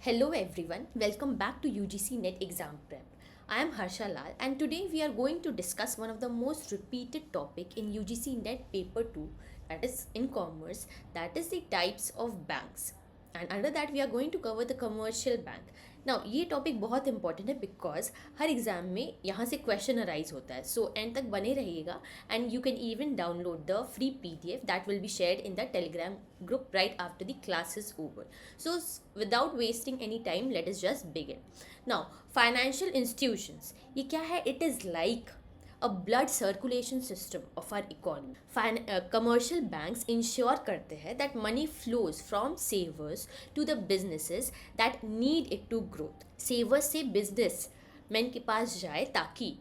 Hello everyone, welcome back to UGC NET Exam Prep. I am Harsha Lal and today we are going to discuss one of the most repeated topic in UGC NET paper 2, that is in commerce, that is the types of banks. And under that we are going to cover the commercial bank. Now ये topic बहुत important है because her exam में यहाँ से question arise होता है so and तक बने रहिएगा and you can even download the free PDF that will be shared in the Telegram group right after the class is over. So, without wasting any time, let us just begin. Now, financial institutions. ये क्या है? It is like a blood circulation system of our economy. Commercial banks ensure करते हैं that money flows from savers to the businesses that need it to growth. Savers से business men के पास जाए ताकि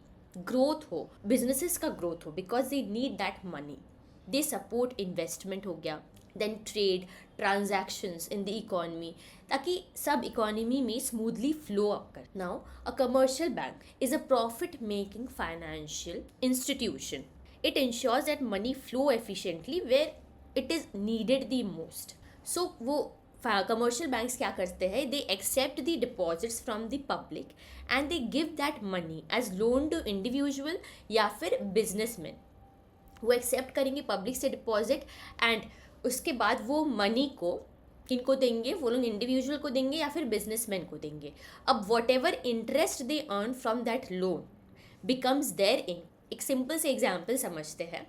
growth हो, businesses का growth हो because they need that money. They support investment हो गया, then trade transactions in the economy ताकि सब इकोनॉमी में स्मूथली फ्लो अप कर. Now a commercial bank is a profit making financial institution. It ensures that money flow efficiently where it is needed the most. So वो commercial banks क्या करते हैं? They accept the deposits from the public and they give that money as loan to individual या फिर businessman. वो accept करेंगे public से deposit and उसके बाद वो मनी को किनको देंगे? वो लोग इंडिविजुअल को देंगे या फिर बिजनेसमैन को देंगे. अब whatever interest they earn from that loan becomes their in. एक सिंपल से एग्जाम्पल समझते हैं.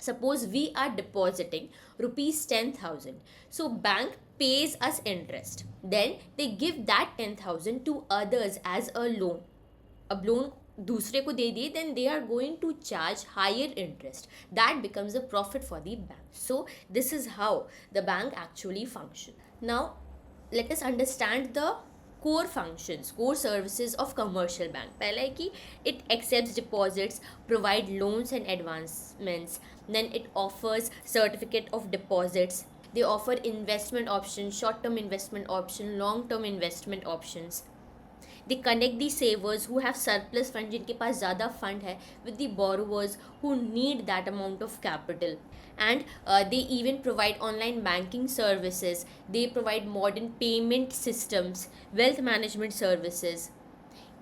Suppose we are depositing ₹10,000. So bank pays us interest. Then they give that 10,000 to others as a loan. अब loan दूसरे को दे दिए then they are going to charge higher interest. That becomes a profit for the bank. So this is how the bank actually function. Now let us understand the core functions, core services of commercial bank. पहला है कि it accepts deposits, provide loans and advancements, then it offers certificate of deposits. They offer investment options, short term investment option, long term investment options. They connect the savers who have surplus fund, जिनके पास ज़्यादा fund है, with the borrowers who need that amount of capital. And they even provide online banking services. They provide modern payment systems, wealth management services,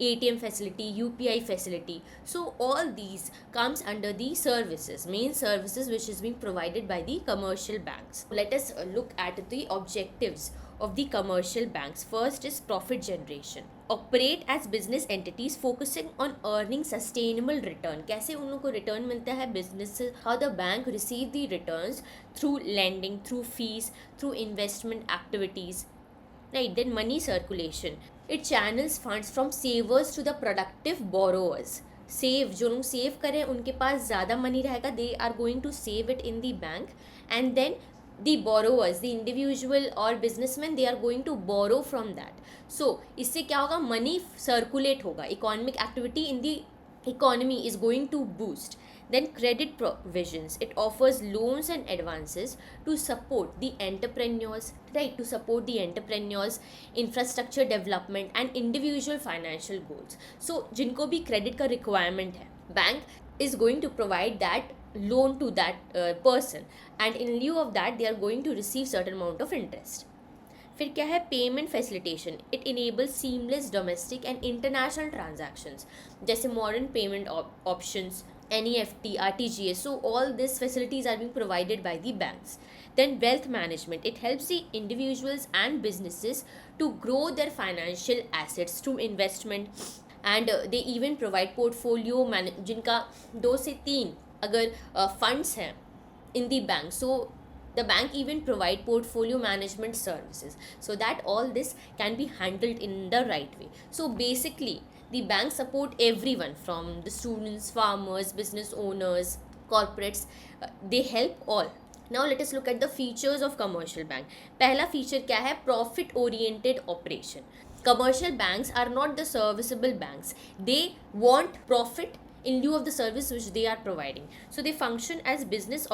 ATM facility, UPI facility. So all these comes under the services, main services which is being provided by the commercial banks. Let us look at the objectives of the commercial banks. First is profit generation. Operate as business entities focusing on earning sustainable return. कैसे उन लोगों को return मिलता है business से? How the bank receive the returns? Through lending, through fees, through investment activities. Right, then money circulation. It channels funds from savers to the productive borrowers. Save जो लोग save करें उनके पास ज़्यादा मनी रहेगा, they are going to save it in the bank and then the borrowers, the individual or businessmen, they are going to borrow from that. So इससे क्या होगा? मनी सर्कुलेट होगा, economic activity in the economy is going to boost. Then credit provisions, it offers loans and advances to support the entrepreneurs, right, to support the entrepreneurs, infrastructure development and individual financial goals. So जिनको भी credit का requirement है, bank is going to provide that loan to that person and in lieu of that they are going to receive certain amount of interest. फिर क्या है? Payment facilitation. It enables seamless domestic and international transactions जैसे modern payment options, NEFT, RTGS. So all these facilities are being provided by the banks. Then wealth management. It helps the individuals and businesses to grow their financial assets through investment and they even provide portfolio जिनका 2 से 3 अगर funds हैं in the bank. So the bank even provide portfolio management services so that all this can be handled in the right way. So basically the bank support everyone from the students, farmers, business owners, corporates. They help all. Now let us look at the features of commercial bank. पहला feature क्या है? Profit oriented operation. Commercial banks are not the serviceable banks. They want profit in lieu of the service which they are providing. So they function as business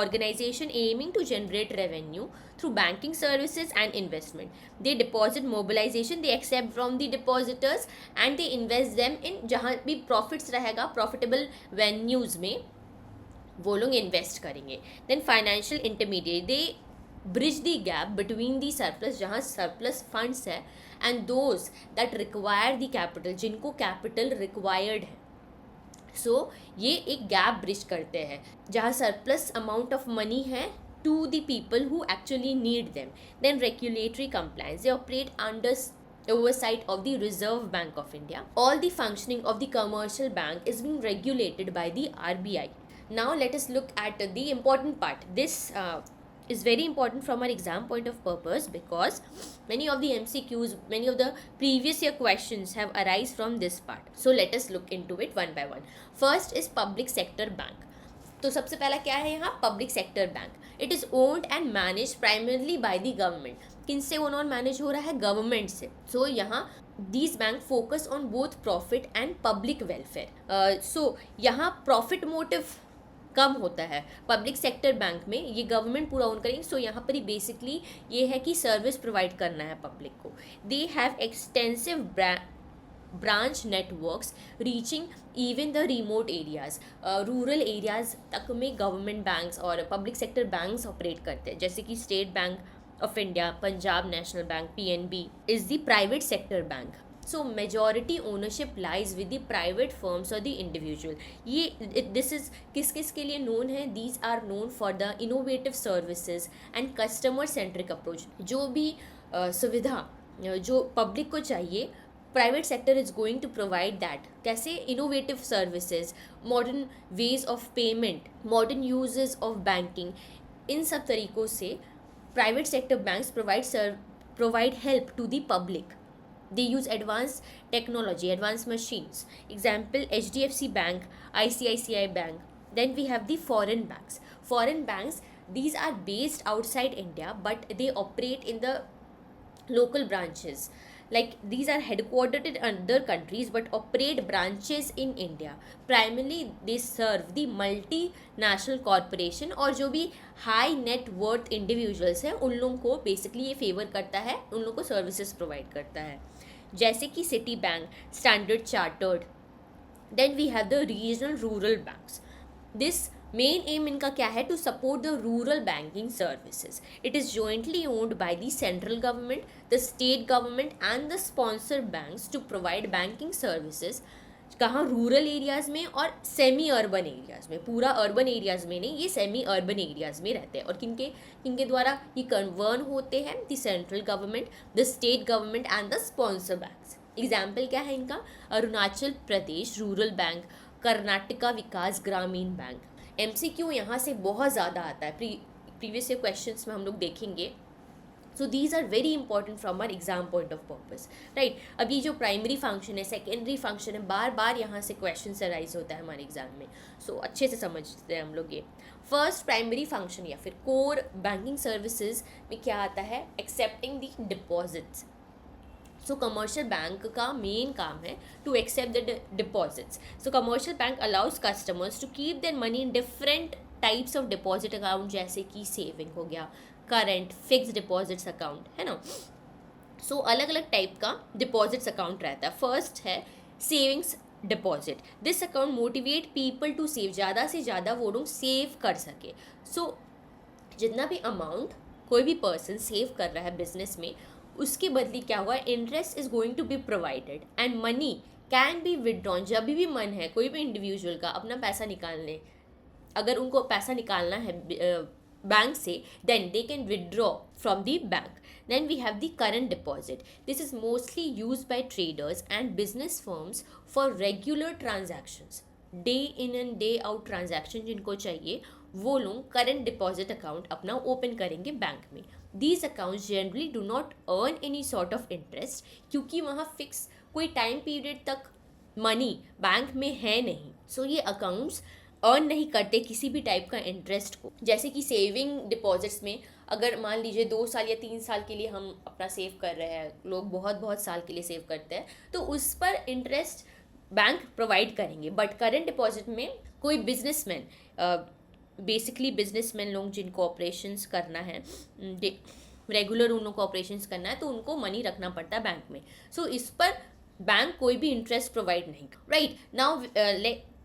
organization aiming to generate revenue through banking services and investment. They deposit mobilization, they accept from the depositors and they invest them in जहाँ भी profits रहेगा profitable venues में वो लोग invest करेंगे. Then financial intermediary, they bridge the gap between the surplus, जहाँ surplus funds है, and those that require the capital, जिनको कैपिटल रिक्वायर्ड है. सो ये एक गैप ब्रिज करते हैं जहाँ सरप्लस अमाउंट ऑफ मनी है to the people who actually need them. Then regulatory compliance, they operate under oversight of the Reserve Bank of India. All the functioning of the commercial bank is being regulated by the RBI. Now let us look at the important part. This is very important from our exam point of purpose, because many of the MCQs, many of the previous year questions have arise from this part. So let us look into it one by one. First is public sector bank. तो सबसे पहला क्या है यहाँ, public sector bank. It is owned and manage primarily by the government. किन से own और manage हो रहा है, गवर्नमेंट से. सो यहाँ these bank focus on both profit and public welfare. So यहाँ प्रॉफिट मोटिव कम होता है पब्लिक सेक्टर बैंक में, ये गवर्नमेंट पूरा ओन करेंगे. सो यहाँ पर ही बेसिकली ये है कि सर्विस प्रोवाइड करना है पब्लिक को. They have extensive branch networks reaching even the remote areas. Rural areas तक में गवर्नमेंट बैंक्स और पब्लिक सेक्टर बैंक्स ऑपरेट करते हैं, जैसे कि State Bank of India, Punjab National Bank, PNB is the private sector bank. So majority ownership lies with the private firms और the individual. ये this is किस किस के लिए नोन है, these are known for the innovative services and customer centric approach. जो भी सुविधा जो पब्लिक को चाहिए, private sector is going to provide that. कैसे, innovative services, modern ways of payment, modern uses of banking, इन सब तरीक़ों से private sector banks provide help to the public. They use advance technology, advance machines. Example HDFC bank, ICICI bank. Then we have the foreign banks. Foreign banks, these are based outside India but they operate in the local branches. Like these are headquartered in other countries but operate branches in India. Primarily they serve the multinational corporation और जो भी high net worth individuals हैं उन लोगों को basically ये favour करता है, उन लोगों को सर्विसेज प्रोवाइड करता है, जैसे कि city bank, standard chartered. Then we have the regional rural banks. This main aim इनका क्या है, to support the rural banking services. It is jointly owned by the central government, the state government and the sponsor banks to provide banking services. कहाँ, rural areas में और semi urban areas में. पूरा urban areas में नहीं, ये semi urban areas में रहते हैं. और किनके द्वारा ये कन्वर्न होते हैं, the central government, the state government and the sponsor banks. Example क्या है इनका, अरुणाचल प्रदेश रूरल बैंक, कर्नाटका विकास ग्रामीण बैंक. MCQ यहाँ से बहुत ज़्यादा आता है, प्रीवियस ईयर क्वेश्चंस में हम लोग देखेंगे. So these are very important from our exam point of purpose, right. अब ये जो प्राइमरी फंक्शन है, सेकेंडरी फंक्शन है, बार बार यहाँ से क्वेश्चन अराइज होता है हमारे एग्जाम में. सो अच्छे से समझते हैं हम लोग ये. फर्स्ट प्राइमरी फंक्शन या फिर कोर बैंकिंग सर्विसेज में क्या आता है, excepting the deposits. So commercial bank का मेन काम है to accept the deposits. So commercial bank allows customers to keep their money in different types of deposit account, जैसे कि सेविंग हो गया, करंट, फिक्स डिपॉजिट्स अकाउंट, है ना. सो अलग अलग टाइप का डिपॉजिट्स अकाउंट रहता है. फर्स्ट है savings deposit. This account motivate people to save, ज़्यादा से ज़्यादा वो लोग सेव कर सके. सो जितना भी अमाउंट कोई भी पर्सन सेव कर रहा है बिजनेस में, उसके बदले क्या हुआ, interest is going to be provided and money can be withdrawn. जब भी मन है कोई भी इंडिविजुअल का अपना पैसा निकालने, अगर उनको पैसा निकालना है बैंक से, then they can withdraw from the bank. Then we have the current deposit. This is mostly used by traders and business firms for regular transactions. Day in and day out transaction जिनको चाहिए, वो लोग current deposit account अपना open करेंगे bank में. These accounts generally do not earn any sort of interest, क्योंकि वहाँ fix कोई टाइम पीरियड तक मनी बैंक में है नहीं. सो ये अकाउंट्स अर्न नहीं करते किसी भी टाइप का इंटरेस्ट को. जैसे कि सेविंग डिपॉजिट्स में अगर मान लीजिए 2 साल या 3 साल के लिए हम अपना सेव कर रहे हैं, लोग बहुत बहुत साल के लिए सेव करते हैं, तो उस पर इंटरेस्ट बैंक प्रोवाइड करेंगे. बट करंट डिपॉजिट में कोई बिजनेसमैन, बेसिकली बिजनेसमैन लोग जिनको ऑपरेशंस करना है, रेगुलर उन लोगों को ऑपरेशंस करना है, तो उनको मनी रखना पड़ता है बैंक में. सो इस पर बैंक कोई भी इंटरेस्ट प्रोवाइड नहीं. Right now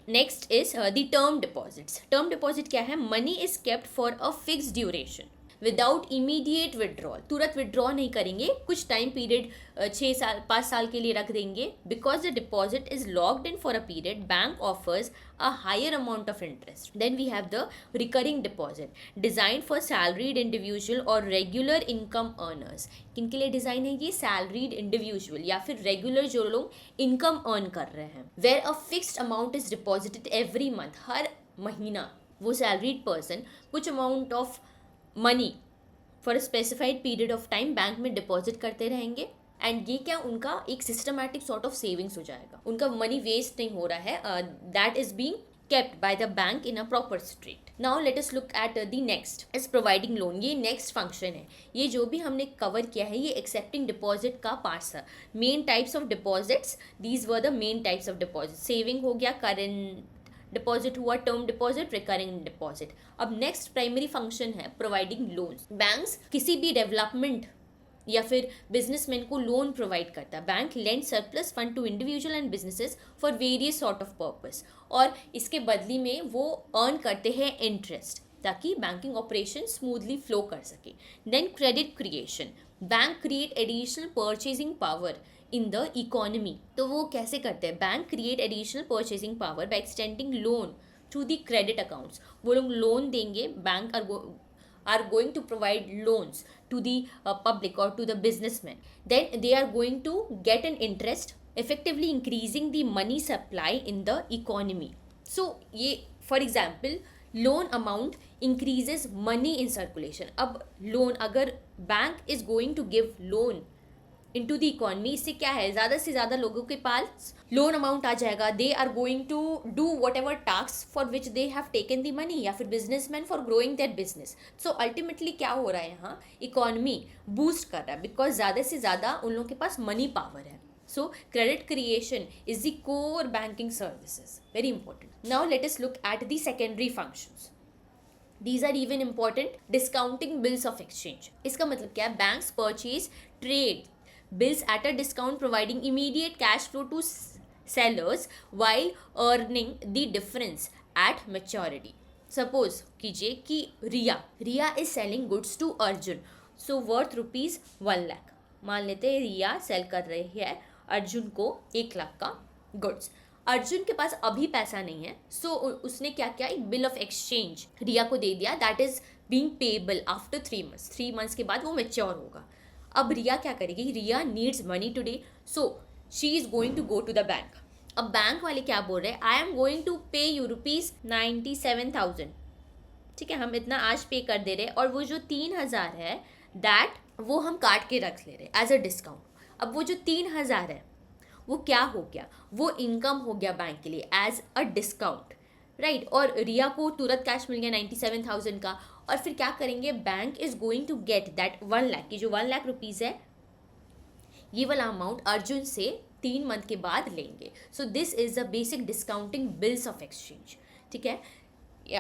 next is the term deposits. Term deposit क्या है, money is kept for a fix duration. Without immediate withdrawal, तुरंत विड्रॉ नहीं करेंगे, कुछ टाइम पीरियड 6 साल 5 साल के लिए रख देंगे. Because the deposit is locked in for a period, bank offers a higher amount of interest. Then we have the recurring deposit, designed for salaried individual or regular income earners. किन के लिए design है ये? Salaried individual या फिर regular जो लोग income earn कर रहे हैं. Where a fixed amount is deposited every month, हर महीना वो सैलरीड पर्सन कुछ amount of money for a specified period of time bank में डिपॉजिट करते रहेंगे. एंड ये क्या, उनका एक सिस्टमैटिक सॉर्ट ऑफ सेविंग्स हो जाएगा, उनका मनी वेस्ट नहीं हो रहा है. That is being kept by the bank in a proper state. Now let us look at the next is providing loan. ये next function है. ये जो भी हमने cover किया है ये accepting deposit का parts है. Main types of deposits, these were the main types of deposits. Saving हो गया, current deposit हुआ, term deposit, recurring deposit. अब next primary function है providing loans. Banks किसी भी development या फिर बिजनेसमैन को लोन प्रोवाइड करता है. Bank lend surplus fund to individual and businesses for various sort of purpose, और इसके बदले में वो अर्न करते हैं इंटरेस्ट ताकि बैंकिंग ऑपरेशन स्मूथली फ्लो कर सके. Then credit creation, bank create additional purchasing power in the economy. तो वो कैसे करते हैं? Bank create additional purchasing power by extending loan to the credit accounts. वो लोग लोन देंगे, bank are going to provide loans to the public or to the businessmen. Then they are going to get an interest, effectively increasing the money supply in the economy. So ये for example loan amount increases money in circulation. अब loan, अगर bank is going to give loan into the economy, इससे क्या है, ज़्यादा से ज़्यादा लोगों के पास लोन अमाउंट आ जाएगा. They are going to do whatever task for which they have taken the money, या फिर businessman for growing that business. So ultimately क्या हो रहा है, यहाँ इकोनॉमी बूस्ट कर रहा है बिकॉज ज़्यादा से ज़्यादा उन लोगों के पास मनी पावर है. सो credit creation is the core banking services, very important. Now let us look at the secondary functions. These are even important. Discounting bills of exchange. इसका मतलब क्या है? Banks purchase trade bills at a discount, providing immediate cash flow to sellers while earning the difference at maturity. Suppose कीजिए कि रिया is selling goods to Arjun, so worth rupees 1 lakh. मान लेते हैं रिया cell कर रही है अर्जुन को 1 लाख का गुड्स. अर्जुन के पास अभी पैसा नहीं है, सो उसने क्या किया, एक बिल ऑफ एक्सचेंज रिया को दे दिया. That is being payable after 3 months. 3 months के बाद वो मैच्योर होगा. अब रिया क्या करेगी? Riya needs money today, so she is going to go to the bank. अब बैंक वाले क्या बोल रहे हैं? I am going to pay you ₹97,000. ठीक है, हम इतना आज पे कर दे रहे, और वो जो 3,000 है दैट वो हम काट के रख ले रहे एज अ डिस्काउंट. अब वो जो 3,000 है वो क्या हो गया? वो इनकम हो गया बैंक के लिए एज अ डिस्काउंट, राइट. और रिया को तुरंत कैश मिल गया 97,000 का. और फिर क्या करेंगे? Bank is going to get that 1 lakh की जो 1 लाख रुपीज़ है, ये वाला अमाउंट अर्जुन से 3 month के बाद लेंगे. So this is the basic discounting bills of exchange. ठीक है,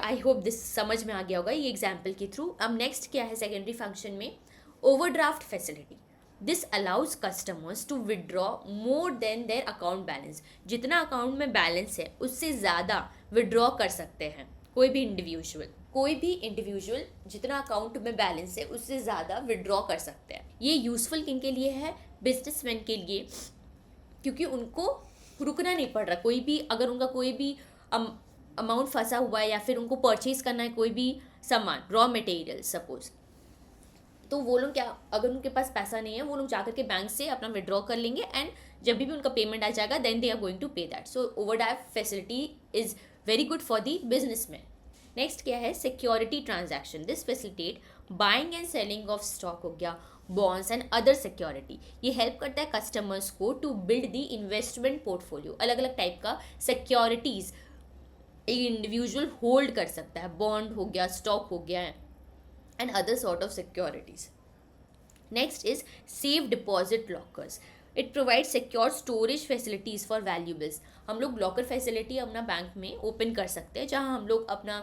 आई होप दिस समझ में आ गया होगा ये एग्जाम्पल के थ्रू. अब नेक्स्ट क्या है सेकेंडरी फंक्शन में? Overdraft facility. This allows customers to withdraw more than their account balance. जितना अकाउंट में बैलेंस है उससे ज़्यादा विड्रॉ कर सकते हैं कोई भी इंडिविजुअल जितना अकाउंट में बैलेंस है उससे ज़्यादा विड्रॉ कर सकते हैं. ये यूज़फुल किन के लिए है? बिजनेसमैन के लिए, क्योंकि उनको रुकना नहीं पड़ रहा. कोई भी अगर उनका कोई भी अमाउंट फंसा हुआ है या फिर उनको परचेज करना है कोई भी सामान, रॉ मटेरियल सपोज, तो वो लोग क्या, अगर उनके पास पैसा नहीं है वो लोग जाकर के बैंक से अपना विड्रॉ कर लेंगे, एंड जब भी उनका पेमेंट आ जाएगा then they are going to pay that. So overdraft facility is very good for the businessman. Next क्या है? Security transaction. This facilitate buying and selling of stock हो गया, बॉन्ड्स एंड अदर सिक्योरिटी. ये help करता है customers को to build the investment portfolio. अलग अलग टाइप का सिक्योरिटीज एक इंडिविजुअल होल्ड कर सकता है. बॉन्ड हो गया, स्टॉक हो गया, and other sort of securities. Next is safe deposit lockers. It provides secure storage facilities for valuables. हम लोग लॉकर फैसिलिटी अपना बैंक में ओपन कर सकते हैं जहाँ हम लोग अपना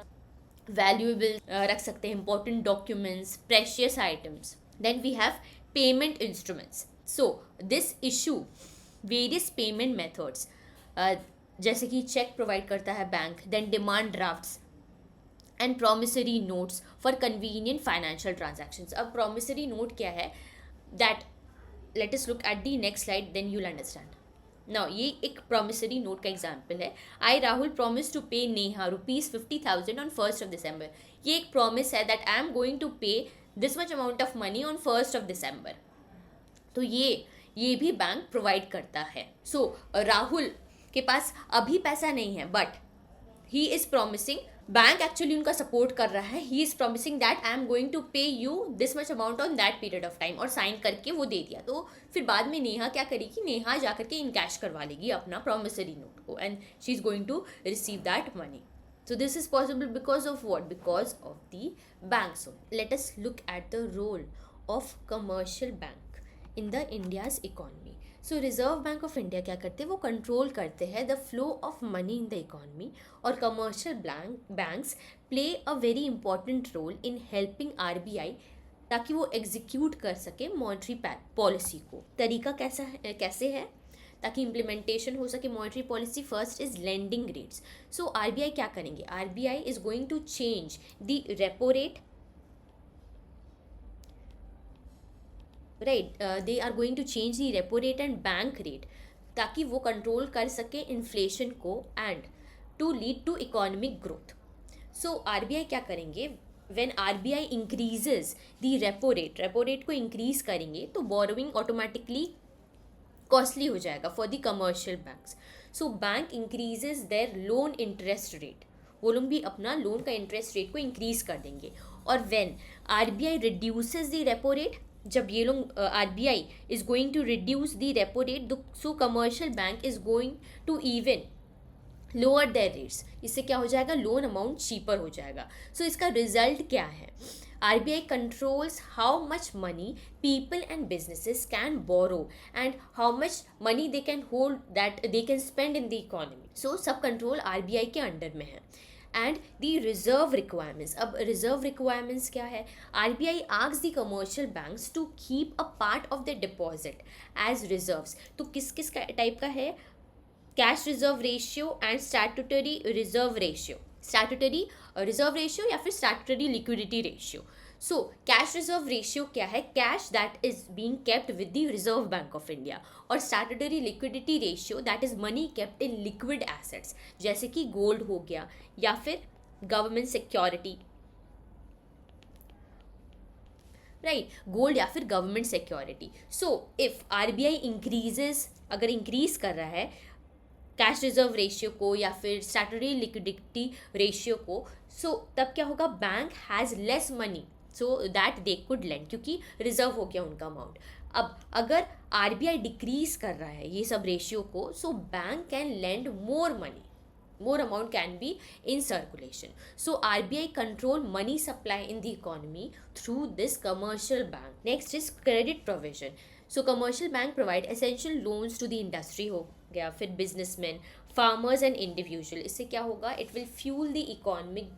वैल्यूएबल रख सकते हैं, important documents, precious items. Then we have payment instruments. So this issue various payment methods, जैसे कि चेक प्रोवाइड करता है bank, then demand drafts and promissory notes for convenient financial transactions. अब प्रोमिसरी नोट क्या है, that let us look at the next slide, then you will understand. Now ये एक promissory note का एग्जाम्पल है। आई Rahul promise to पे Neha ₹50,000 on 1st of December। ये एक प्रॉमिस है that I am going to pay this much amount of money on 1st of December। तो ये भी बैंक प्रोवाइड करता है। सो राहुल के पास अभी पैसा नहीं है, but he is promising, bank actually उनका सपोर्ट कर रहा है, he is promising that I am going to pay you this much amount on that period of time, और साइन करके वो दे दिया। तो फिर बाद में नेहा क्या करेगी, नेहा जा करके इनकैश करवा लेगी अपना प्रॉमिसरी नोट को, and she is going to receive that money. So this is possible because of what? Because of the banks only. Let us look at the role of commercial bank in the India's economy. So Reserve Bank of India क्या करते हैं, वो control करते हैं the flow of money in the economy, और commercial banks play a very important role in helping RBI ताकि वो execute कर सके मॉनेटरी पॉलिसी को। तरीका कैसे है ताकि इम्प्लीमेंटेशन हो सके monetary policy? First is lending rates. So RBI क्या करेंगे, RBI is going to change the repo rate, right, they are going to change the repo rate and bank rate, ताकि वो कंट्रोल कर सके इन्फ्लेशन को and to lead to economic growth. So RBI क्या करेंगे, when RBI increases the repo rate को increase करेंगे तो बोरोइंग ऑटोमेटिकली कॉस्टली हो जाएगा for the commercial banks. So bank increases there loan interest rate, वो लोग भी अपना लोन का इंटरेस्ट रेट को इंक्रीज कर देंगे। और when RBI reduces the repo rate, जब ये लोग RBI is going to reduce the repo rate, so commercial bank is going to even lower their rates, इससे क्या हो जाएगा, लोन अमाउंट चीपर हो जाएगा। सो इसका रिजल्ट क्या है, RBI controls how much money people and businesses can borrow and how much money they can hold that they can spend in the economy. So सब कंट्रोल RBI के under में है। And the reserve requirements, अब reserve requirements क्या है, RBI asks the commercial banks to keep a part of the deposit as reserves. तो किस का टाइप का है, cash reserve ratio and statutory reserve ratio, statutory reserve ratio या फिर statutory liquidity ratio. So cash reserve ratio क्या है, cash that is being kept with the reserve bank of India, और statutory liquidity ratio that is money kept in liquid assets, जैसे कि gold हो गया या फिर गवर्नमेंट सिक्योरिटी, राइट, गोल्ड या फिर government security. So if RBI increases, अगर इंक्रीज कर रहा है कैश रिजर्व रेशियो को या फिर स्टैट्यूटरी लिक्विडिटी रेशियो को, सो तब क्या होगा, bank has less money so that they could lend, क्योंकि रिजर्व हो गया उनका अमाउंट। अब अगर RBI डिक्रीज कर रहा है ये सब रेशियो को, so bank can lend more money, more amount can be in circulation. So RBI control money supply in the economy through this commercial bank. Next is credit provision. So commercial bank provide essential loans to the industry हो गया, फिर businessmen, farmers and individual। इससे क्या होगा, it will fuel the economic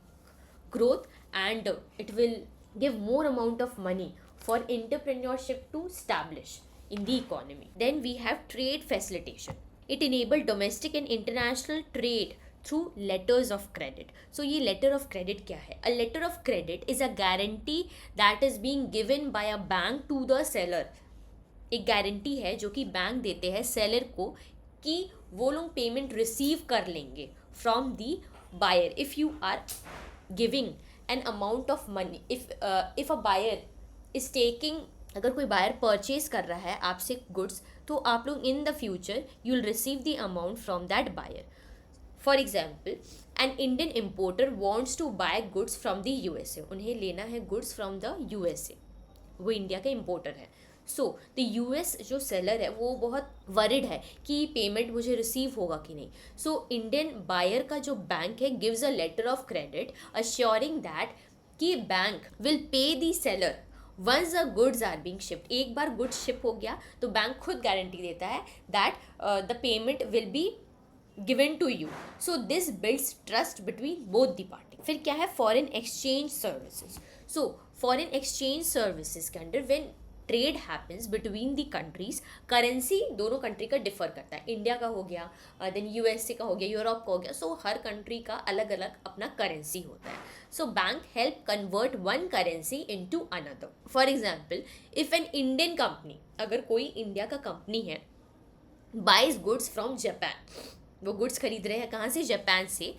growth and it will give more amount of money for entrepreneurship to establish in the economy. Then we have trade facilitation. It enable domestic and international trade through letters of credit. So ये letter of credit क्या है, a letter of credit is a guarantee that is being given by a bank to the seller। एक guarantee है जो कि bank देते हैं seller को कि वो लोग पेमेंट रिसीव कर लेंगे from the buyer. If you are giving an amount of money, if a buyer is taking, अगर कोई बायर परचेज कर रहा है आपसे गुड्स, तो आप लोग in the future you will receive the amount from that buyer. For example, an Indian importer wants to buy goods from the USA, उन्हें लेना है गुड्स फ्रॉम द USA, वो इंडिया के इम्पोर्टर है। सो द US जो seller है वो बहुत वरिड है कि पेमेंट मुझे रिसीव होगा कि नहीं। सो इंडियन बायर का जो बैंक है gives a letter of credit assuring that कि bank will pay the seller once the goods are being shipped. एक बार गुड्स शिप हो गया तो बैंक खुद गारंटी देता है that the payment will be given to you. So this builds trust between both the party. फिर क्या है, foreign exchange services. So foreign exchange services के under when trade happens between the countries, currency दोनों country का differ करता है, India का हो गया, देन यूएसए का हो गया, यूरोप का हो गया, सो हर कंट्री का अलग अलग अपना करेंसी होता है. So bank help convert one currency into another. For example, if an Indian company, अगर कोई इंडिया का कंपनी है, बाइज गुड्स फ्रॉम जापान, वो गुड्स खरीद रहे हैं कहाँ से, जापान से,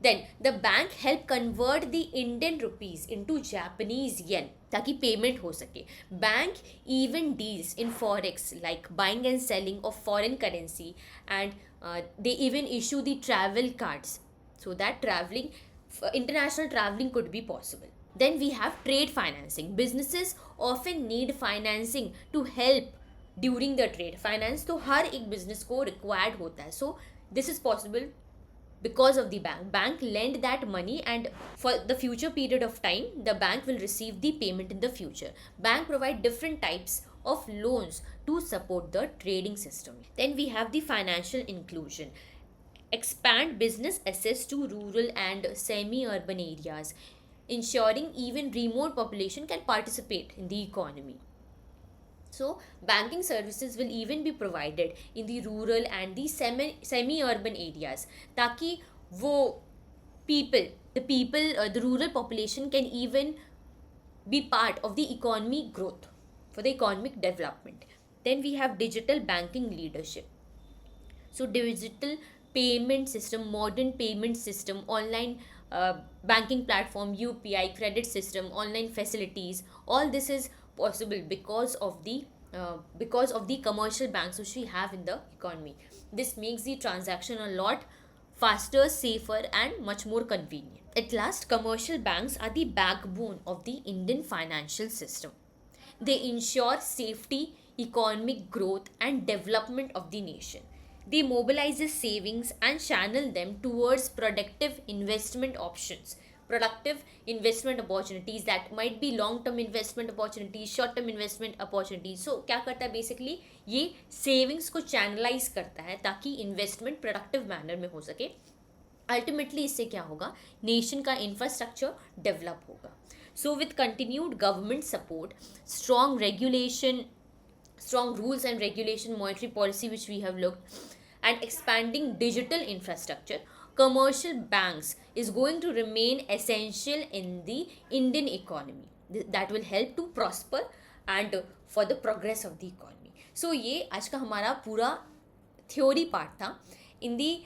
then the bank help convert the Indian rupees into Japanese yen, ताकि पेमेंट हो सके. Bank even deals in forex like buying and selling of foreign currency, and they even issue the travel cards so that international traveling could be possible. Then we have trade financing. Businesses often need financing to help during the trade. Finance तो हर एक business को required होता है. So this is possible because of the bank. Bank lend that money, and for the future period of time, the bank will receive the payment in the future. Bank provide different types of loans to support the trading system. Then we have the financial inclusion. Expand business access to rural and semi-urban areas, ensuring even remote population can participate in the economy. So banking services will even be provided in the rural and the semi-urban areas, ताकि वो the rural population can even be part of the economy growth, for the economic development. Then we have digital banking leadership. So digital payment system, modern payment system, online banking platform, UPI, credit system, online facilities, all this is possible because of the commercial banks which we have in the economy. This makes the transaction a lot faster, safer, and much more convenient. At last, commercial banks are the backbone of the Indian financial system. They ensure safety, economic growth, and development of the nation. They mobilize savings and channel them towards productive investment options. Productive investment opportunities that might be long term investment opportunities, short term investment opportunities. So क्या करता है basically, ये savings को channelise करता है ताकि investment productive manner में हो सके. अल्टीमेटली इससे क्या होगा, नेशन का इंफ्रास्ट्रक्चर डेवलप होगा. So with continued government support, strong regulation, strong rules and regulation, monetary policy which we have looked, and expanding digital infrastructure, commercial banks is going to remain essential in the Indian economy. That will help to prosper and for the progress of the economy. So ये आज का हमारा पूरा theory part था. In the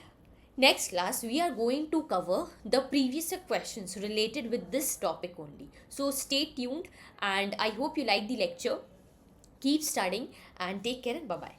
next class we are going to cover the previous questions related with this topic only. So stay tuned, and I hope you like the lecture. Keep studying and take care, and bye bye.